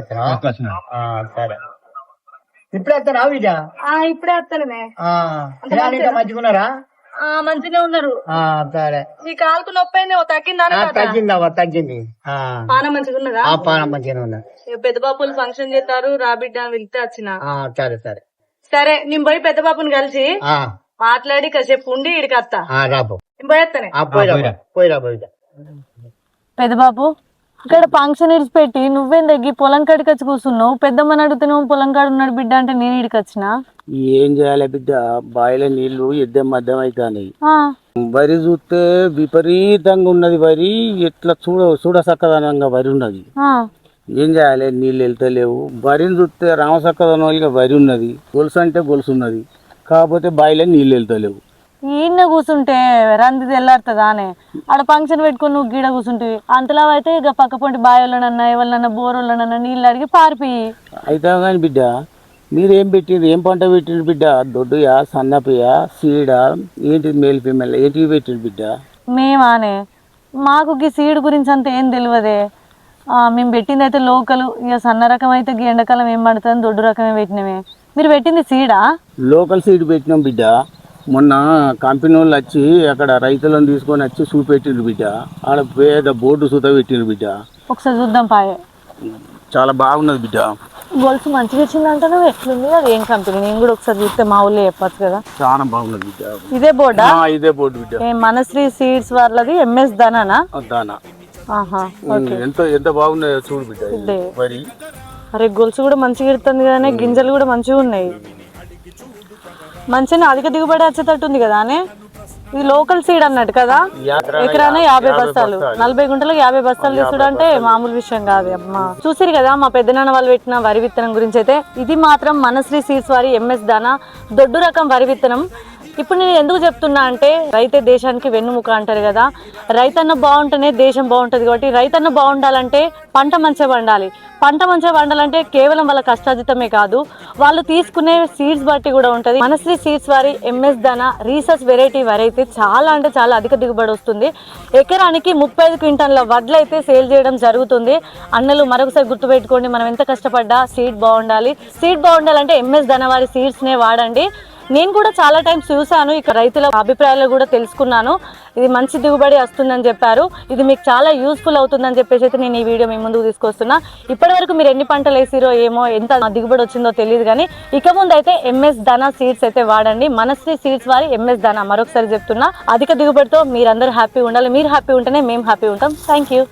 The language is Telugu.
సరే ఇప్పుడే వస్తారా బిడ్డ? ఇప్పుడే వస్తానే. మంచిగున్నారా? మంచిగా ఉన్నారు. సరే మీ కాలుకు నొప్పి అయింది తగ్గిందా? తగ్గింది. పానం మంచిగా ఉన్నదా? పానం మంచిగా ఉన్నా. పెద్ద బాపులు ఫంక్షన్ చేస్తారు, రా బిడ్డ వెళ్తే వచ్చిన. సరే సరే సరే నేను పోయి పెద్ద బాపుని కలిసి మాట్లాడి కాసేపు ఉండి ఇడికి వస్తా. పెద్ద బాబు ఇక్కడ ఫంక్షన్ ఇడిచిపెట్టి నువ్వేం తగ్గి పొలం కాడికి వచ్చి కూర్చున్నావు. పెద్దమ్మని అడిగితే నువ్వు పొలం కాడు ఉన్నాడు బిడ్డ అంటే నేను ఇడికి వచ్చిన. ఏం చేయాలి బిడ్డ, బాయిల నీళ్లు ఎద్దం మద్దం అవుతాయి. వరి చూస్తే విపరీతంగా ఉన్నది వరి, ఎట్లా చూడసక్కదనంగా వరి ఉన్నది. ఏం చేయాలి, నీళ్ళు వెళ్తలేవు. వరిని చూస్తే రామసక్కదనంగా వరి ఉన్నది, గొలుసు అంటే గొలుసు ఉన్నది, కాకపోతే బాయిలో నీళ్ళు వెళ్తలేవు. ఈయన కూర్చుంటే రంది తెల్లారుతుందా అనే ఆడ ఫంక్షన్ పెట్టుకుని నువ్వు గీడ కూర్చుంటివి. అంతలా అయితే ఇక పక్క పొంటి బాయోళ్ళనన్నా ఎవరినన్నా బోరోళ్ళనన్నా నీళ్ళు అడిగి పారిపోయి అయితే కానీ బిడ్డ మీరేం పెట్టిండ్రు, ఏం పంట పెట్టిండ్రు బిడ్డ? దొడ్డుయా, సన్నపియా, సీడా, ఏంటిది మేల్ ఫీమేల్ ఏంటివి పెట్టిండ్రు బిడ్డ? మేమానే మాకు ఈ సీడ్ గురించి అంత ఏం తెలియదే. మేము పెట్టింది అయితే లోకల్. ఇక సన్న రకం అయితే ఎండాకాలం ఏం పడుతుంది, దొడ్డు రకమే పెట్టినమే. మీరు పెట్టింది సీడా? లోకల్ సీడ్ పెట్టినాం బిడ్డ. మొన్న కంపెనీ వాళ్ళు వచ్చి అక్కడ రైతులను తీసుకొని వచ్చి చూపెట్టిండ్రు బిడ్డ. ఆడ పేద బోర్డు సూత పెట్టిండ్రు బిడ్డ. ఒకసారి చూద్దాం పాయే. చాలా బాగున్నది బిడ్డ. గొలుసు మంచిగా వచ్చిందంటే నువ్వు ఎట్లుంది, అది ఏం కంపెనీ? నేను కూడా ఒకసారి చూస్తే మా ఊళ్ళో చెప్పచ్చు కదా. చాలా బాగున్నది బిడ్డ. ఇదే బోర్డా? ఇదే బోర్డు బిడ్డ. మనశ్రీ సీడ్స్ వాళ్ళది MS దానా? దానా. ఎంత బాగున్నాయో చూడు బిడ్డ. మరి అరే గొలుసు కూడా మంచిగా ఇడుతుంది కదా, గింజలు కూడా మంచిగా ఉన్నాయి. మంచిగా అధిక దిగుబడి వచ్చేటట్టుంది కదా అనే. ఇది లోకల్ సీడ్ అన్నట్టు కదా. ఎకరాన 50 బస్తాలు, 40 గుంటలకు 50 బస్తాలు తీసుడు అంటే మామూలు విషయం కాదు అమ్మా. చూసిరు కదా మా పెద్దనాన్న వాళ్ళు పెట్టిన వరి విత్తనం గురించి అయితే. ఇది మాత్రం మనశ్రీ సీడ్స్ వారి MS దానా దొడ్డు రకం వరి విత్తనం. ఇప్పుడు నేను ఎందుకు చెప్తున్నా అంటే రైతే దేశానికి వెన్నుముక అంటారు కదా. రైతన్న బాగుంటేనే దేశం బాగుంటుంది. కాబట్టి రైతన్న బాగుండాలంటే పంట మంచిగా పండాలి. పంట మంచిగా పండాలంటే కేవలం వాళ్ళ కష్టార్జితమే కాదు, వాళ్ళు తీసుకునే సీడ్స్ బట్టి కూడా ఉంటుంది. మనశ్రీ సీడ్స్ వారి MS దానా రీసెర్చ్ వెరైటీ వరి అయితే చాలా అంటే చాలా అధిక దిగుబడి వస్తుంది. ఎకరానికి 35 క్వింటాల వడ్లు అయితే సేల్ చేయడం జరుగుతుంది. అన్నలు మరొకసారి గుర్తుపెట్టుకోండి, మనం ఎంత కష్టపడ్డా సీడ్ బాగుండాలి. సీడ్ బాగుండాలంటే MS దానా వారి సీడ్స్నే వాడండి. నేను కూడా చాలా టైమ్స్ చూశాను, ఇక్కడ రైతుల అభిప్రాయాలు కూడా తెలుసుకున్నాను. ఇది మంచి దిగుబడి వస్తుందని చెప్పారు. ఇది మీకు చాలా యూస్ఫుల్ అవుతుందని చెప్పేసి అయితే నేను ఈ వీడియో మీ ముందుకు తీసుకొస్తున్నా. ఇప్పటి వరకు మీరు ఎన్ని పంటలు వేసిరో ఏమో, ఎంత దిగుబడి వచ్చిందో తెలియదు, కానీ ఇక ముందు అయితే MS దానా సీడ్స్ అయితే వాడండి. మనశ్రీ సీడ్స్ వారి MS దానా మరొకసారి చెప్తున్నా. అధిక దిగుబడితో మీరందరూ హ్యాపీ ఉండాలి. మీరు హ్యాపీ ఉంటేనే మేము హ్యాపీ ఉంటాం. Thank you.